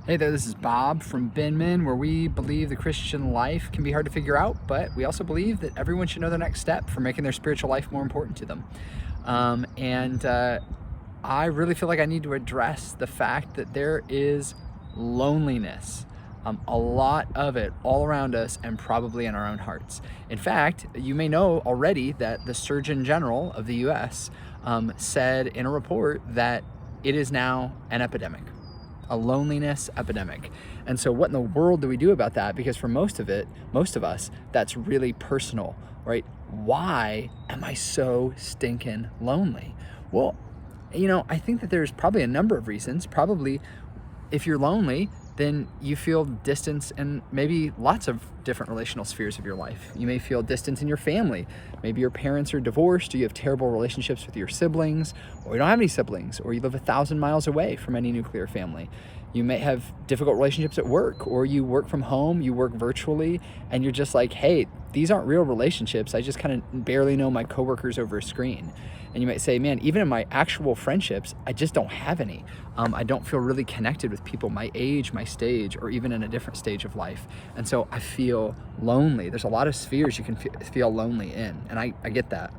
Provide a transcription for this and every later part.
Hey there, this is Bob from Binman, where we believe the Christian life can be hard to figure out, but we also believe that everyone should know their next step for making their spiritual life more important to them. I really feel like I need to address the fact that there is loneliness, a lot of it all around us and probably in our own hearts. In fact, you may know already that the Surgeon General of the US said in a report that it is now an epidemic. A loneliness epidemic. And so what in the world do we do about that? Because for most of us, that's really personal, right? Why am I so stinking lonely? Well, I think that there's probably a number of reasons. Probably if you're lonely, then you feel distance in maybe lots of different relational spheres of your life. You may feel distance in your family. Maybe your parents are divorced, or you have terrible relationships with your siblings, or you don't have any siblings, or you live 1,000 miles away from any nuclear family. You may have difficult relationships at work, or you work from home, you work virtually, and you're just like, hey, these aren't real relationships. I just kind of barely know my coworkers over a screen. And you might say, man, even in my actual friendships, I just don't have any. I don't feel really connected with people my age, my stage, or even in a different stage of life. And so I feel lonely. There's a lot of spheres you can feel lonely in, and I get that.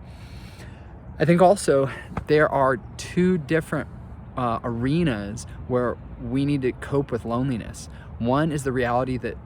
I think also there are two different arenas where we need to cope with loneliness. One is the reality that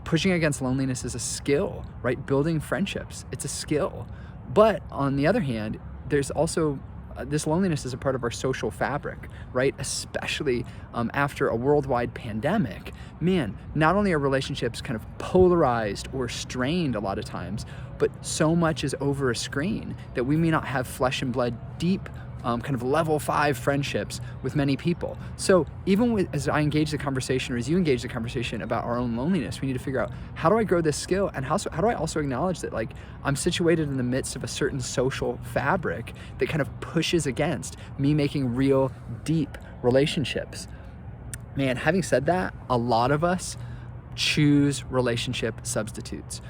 pushing against loneliness is a skill, right? Building friendships, it's a skill. But on the other hand, there's also this loneliness is a part of our social fabric, right? Especially after a worldwide pandemic. Man, not only are relationships kind of polarized or strained a lot of times, but so much is over a screen that we may not have flesh and blood, deep kind of level 5 friendships with many people. So even as I engage the conversation, or as you engage the conversation about our own loneliness, we need to figure out, how do I grow this skill? And how do I also acknowledge that, like, I'm situated in the midst of a certain social fabric that kind of pushes against me making real, deep relationships. Man, having said that, a lot of us choose relationship substitutes.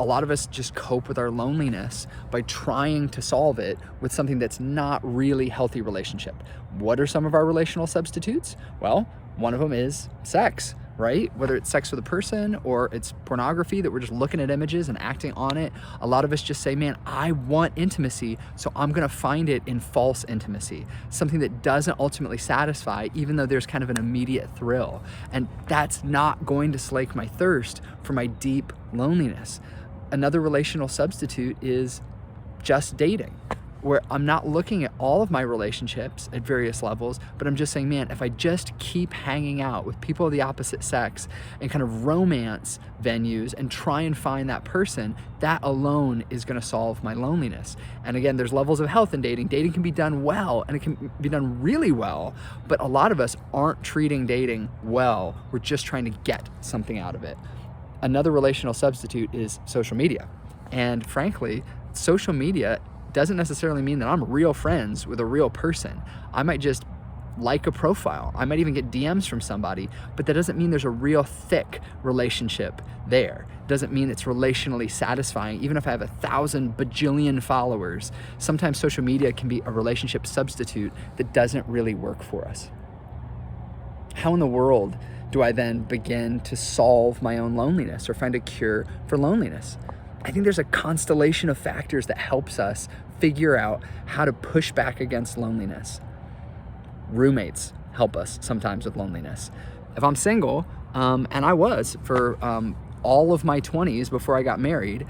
A lot of us just cope with our loneliness by trying to solve it with something that's not really healthy relationship. What are some of our relational substitutes? Well, one of them is sex, right? Whether it's sex with a person or it's pornography that we're just looking at images and acting on it. A lot of us just say, man, I want intimacy, so I'm gonna find it in false intimacy, something that doesn't ultimately satisfy, even though there's kind of an immediate thrill. And that's not going to slake my thirst for my deep loneliness. Another relational substitute is just dating, where I'm not looking at all of my relationships at various levels, but I'm just saying, man, if I just keep hanging out with people of the opposite sex and kind of romance venues and try and find that person, that alone is gonna solve my loneliness. And again, there's levels of health in dating. Dating can be done well, and it can be done really well, but a lot of us aren't treating dating well. We're just trying to get something out of it. Another relational substitute is social media. And frankly, social media doesn't necessarily mean that I'm real friends with a real person. I might just like a profile. I might even get DMs from somebody, but that doesn't mean there's a real thick relationship there. Doesn't mean it's relationally satisfying, even if I have 1,000 bajillion followers. Sometimes social media can be a relationship substitute that doesn't really work for us. How in the world do I then begin to solve my own loneliness or find a cure for loneliness? I think there's a constellation of factors that helps us figure out how to push back against loneliness. Roommates help us sometimes with loneliness. If I'm single, and I was for all of my 20s before I got married,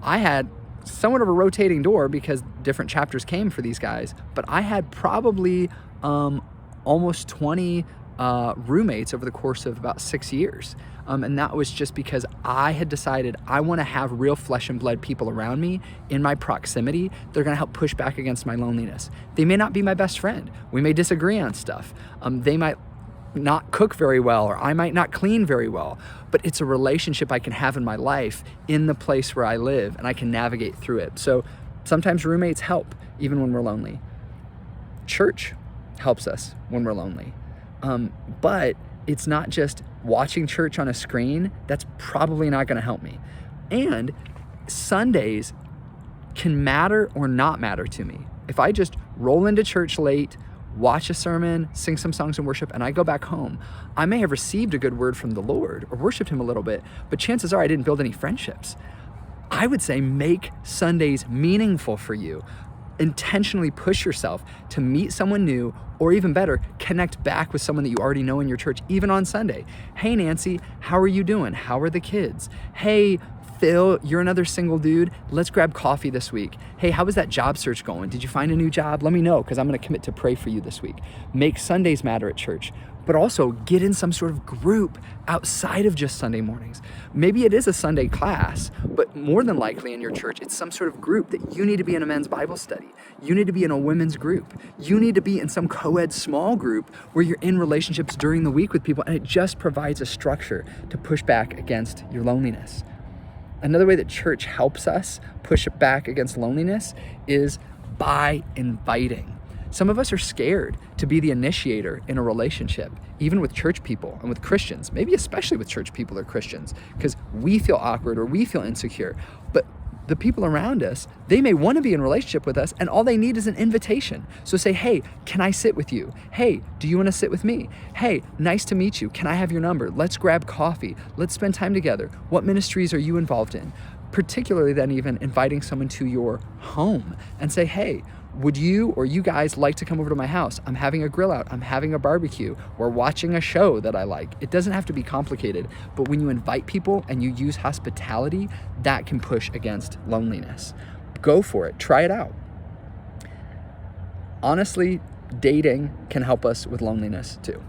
I had somewhat of a rotating door because different chapters came for these guys, but I had probably almost 20 roommates over the course of about 6 years. And that was just because I had decided I want to have real flesh and blood people around me in my proximity. They're going to help push back against my loneliness. They may not be my best friend. We may disagree on stuff. They might not cook very well, or I might not clean very well, but it's a relationship I can have in my life in the place where I live, and I can navigate through it. So sometimes roommates help even when we're lonely. Church helps us when we're lonely. But it's not just watching church on a screen. That's probably not going to help me. And Sundays can matter or not matter to me. If I just roll into church late, watch a sermon, sing some songs in worship, and I go back home, I may have received a good word from the Lord or worshiped him a little bit, but chances are I didn't build any friendships. I would say make Sundays meaningful for you. Intentionally push yourself to meet someone new, or even better, connect back with someone that you already know in your church, even on Sunday. Hey, Nancy, how are you doing? How are the kids? Hey, Phil, you're another single dude. Let's grab coffee this week. Hey, how was that job search going? Did you find a new job? Let me know, because I'm going to commit to pray for you this week. Make Sundays matter at church, but also get in some sort of group outside of just Sunday mornings. Maybe it is a Sunday class, but more than likely in your church, it's some sort of group that you need to be in a men's Bible study. You need to be in a women's group. You need to be in some co-ed small group where you're in relationships during the week with people, and it just provides a structure to push back against your loneliness. Another way that church helps us push back against loneliness is by inviting. Some of us are scared to be the initiator in a relationship, even with church people and with Christians, maybe especially with church people or Christians, because we feel awkward or we feel insecure. But the people around us, they may want to be in a relationship with us, and all they need is an invitation. So say, hey, can I sit with you? Hey, do you want to sit with me? Hey, nice to meet you. Can I have your number? Let's grab coffee. Let's spend time together. What ministries are you involved in? Particularly then even inviting someone to your home and say, hey, would you or you guys like to come over to my house? I'm having a grill out. I'm having a barbecue. We're watching a show that I like. It doesn't have to be complicated, but when you invite people and you use hospitality, that can push against loneliness. Go for it. Try it out. Honestly, dating can help us with loneliness too.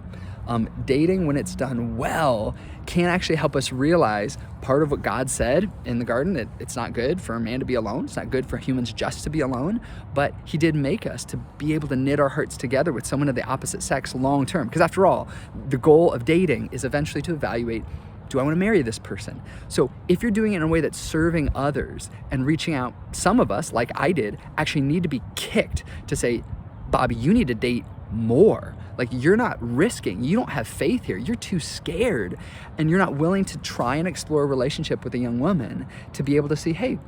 Dating, when it's done well, can actually help us realize part of what God said in the garden, that it's not good for a man to be alone. It's not good for humans just to be alone, but he did make us to be able to knit our hearts together with someone of the opposite sex long term. Because after all, the goal of dating is eventually to evaluate, do I want to marry this person? So if you're doing it in a way that's serving others and reaching out, some of us, like I did, actually need to be kicked to say, Bobby, you need to date more. Like, you're not risking, you don't have faith here, you're too scared, and you're not willing to try and explore a relationship with a young woman to be able to see, hey,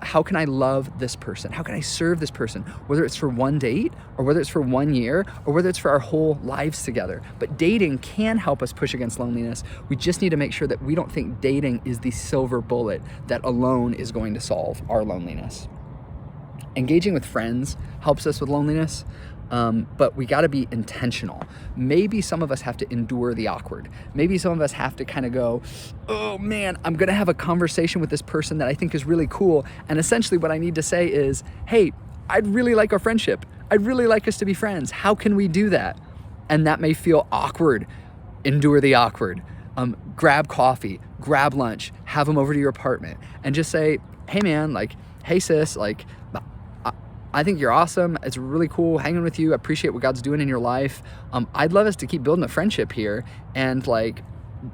how can I love this person? How can I serve this person? Whether it's for one date, or whether it's for 1 year, or whether it's for our whole lives together. But dating can help us push against loneliness. We just need to make sure that we don't think dating is the silver bullet that alone is going to solve our loneliness. Engaging with friends helps us with loneliness. But we got to be intentional. Maybe some of us have to endure the awkward. Maybe some of us have to kind of go, oh man, I'm going to have a conversation with this person that I think is really cool. And essentially what I need to say is, hey, I'd really like our friendship. I'd really like us to be friends. How can we do that? And that may feel awkward. Endure the awkward. Grab coffee, grab lunch, have them over to your apartment and just say, hey man, like, hey sis, like, I think you're awesome. It's really cool hanging with you. I appreciate what God's doing in your life. I'd love us to keep building a friendship here. And like,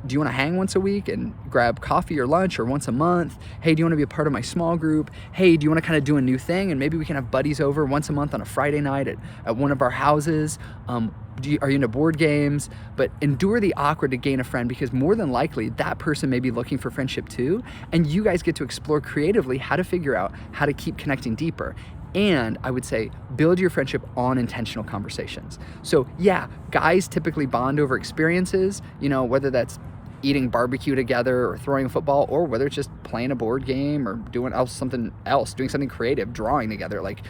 do you want to hang once a week and grab coffee or lunch, or once a month? Hey, do you want to be a part of my small group? Hey, do you want to kind of do a new thing? And maybe we can have buddies over once a month on a Friday night at one of our houses. Are you into board games? But endure the awkward to gain a friend, because more than likely that person may be looking for friendship too. And you guys get to explore creatively how to figure out how to keep connecting deeper. And I would say build your friendship on intentional conversations. So yeah, guys typically bond over experiences, whether that's eating barbecue together or throwing a football, or whether it's just playing a board game or doing something creative, drawing together. Like,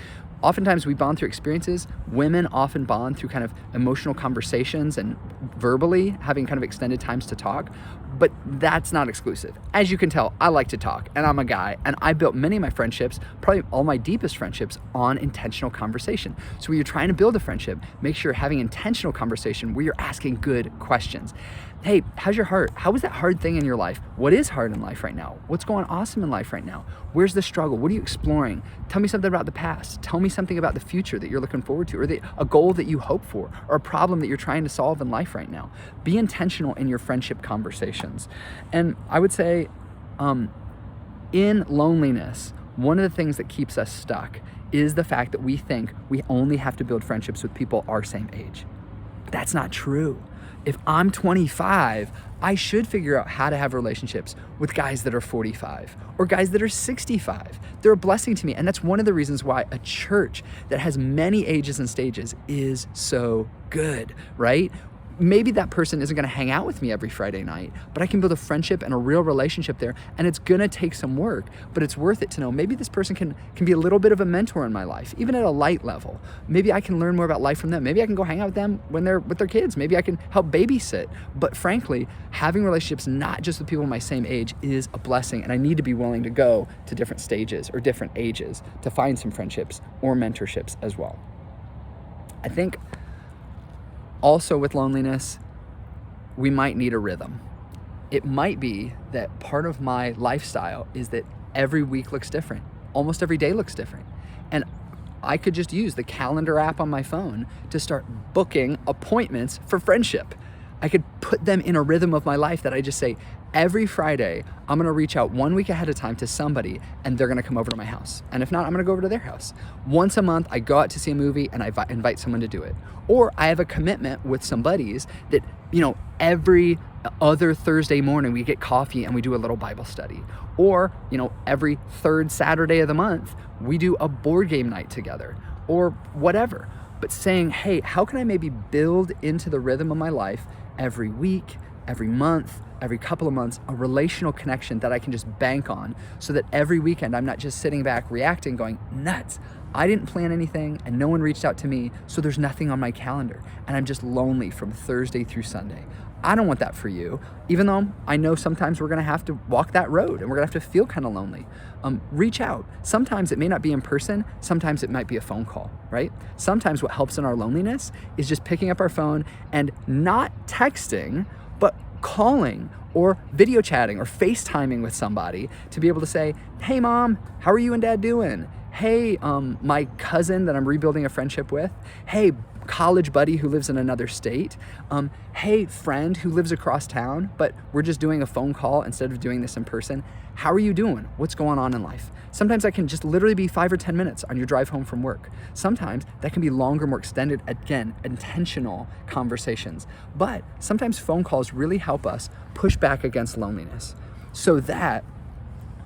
oftentimes we bond through experiences. Women often bond through kind of emotional conversations and verbally having kind of extended times to talk, but that's not exclusive. As you can tell, I like to talk, and I'm a guy, and I built many of my friendships, probably all my deepest friendships, on intentional conversation. So when you're trying to build a friendship, make sure you're having intentional conversation where you're asking good questions. Hey, how's your heart? How was that hard thing in your life? What is hard in life right now? What's going awesome in life right now? Where's the struggle? What are you exploring? Tell me something about the past. Tell me something about the future that you're looking forward to, or a goal that you hope for, or a problem that you're trying to solve in life right now. Be intentional in your friendship conversations. And I would say, in loneliness, one of the things that keeps us stuck is the fact that we think we only have to build friendships with people our same age. But that's not true. If I'm 25, I should figure out how to have relationships with guys that are 45 or guys that are 65. they're a blessing to me. And that's one of the reasons why a church that has many ages and stages is so good, right? Maybe that person isn't going to hang out with me every Friday night, but I can build a friendship and a real relationship there, and it's going to take some work, but it's worth it to know maybe this person can be a little bit of a mentor in my life, even at a light level. Maybe I can learn more about life from them. Maybe I can go hang out with them when they're with their kids. Maybe I can help babysit. But frankly, having relationships not just with people my same age is a blessing, and I need to be willing to go to different stages or different ages to find some friendships or mentorships as well. I think also with loneliness, we might need a rhythm. It might be that part of my lifestyle is that every week looks different. Almost every day looks different. And I could just use the calendar app on my phone to start booking appointments for friendship. I could put them in a rhythm of my life that I just say, every Friday, I'm gonna reach out 1 week ahead of time to somebody and they're gonna come over to my house. And if not, I'm gonna go over to their house. Once a month, I go out to see a movie and I invite someone to do it. Or I have a commitment with some buddies that, every other Thursday morning we get coffee and we do a little Bible study. Or, every third Saturday of the month, we do a board game night together or whatever. But saying, hey, how can I maybe build into the rhythm of my life every week, every month, every couple of months, a relational connection that I can just bank on so that every weekend I'm not just sitting back reacting going, nuts, I didn't plan anything and no one reached out to me, so there's nothing on my calendar and I'm just lonely from Thursday through Sunday. I don't want that for you, even though I know sometimes we're gonna have to walk that road and we're gonna have to feel kind of lonely. Reach out. Sometimes it may not be in person, sometimes it might be a phone call, right? Sometimes what helps in our loneliness is just picking up our phone and not texting, but calling or video chatting or FaceTiming with somebody to be able to say, hey mom, how are you and dad doing? Hey, my cousin that I'm rebuilding a friendship with. Hey, college buddy who lives in another state. Hey, friend who lives across town, but we're just doing a phone call instead of doing this in person. How are you doing? What's going on in life? Sometimes that can just literally be 5 or 10 minutes on your drive home from work. Sometimes that can be longer, more extended, again, intentional conversations. But sometimes phone calls really help us push back against loneliness so that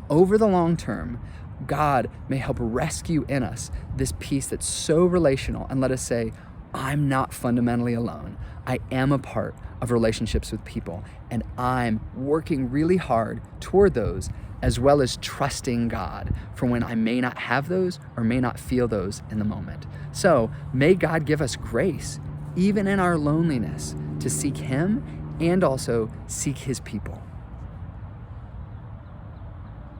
over the long term, God may help rescue in us this piece that's so relational and let us say, I'm not fundamentally alone. I am a part of relationships with people, and I'm working really hard toward those, as well as trusting God for when I may not have those or may not feel those in the moment. So may God give us grace, even in our loneliness, to seek Him and also seek His people.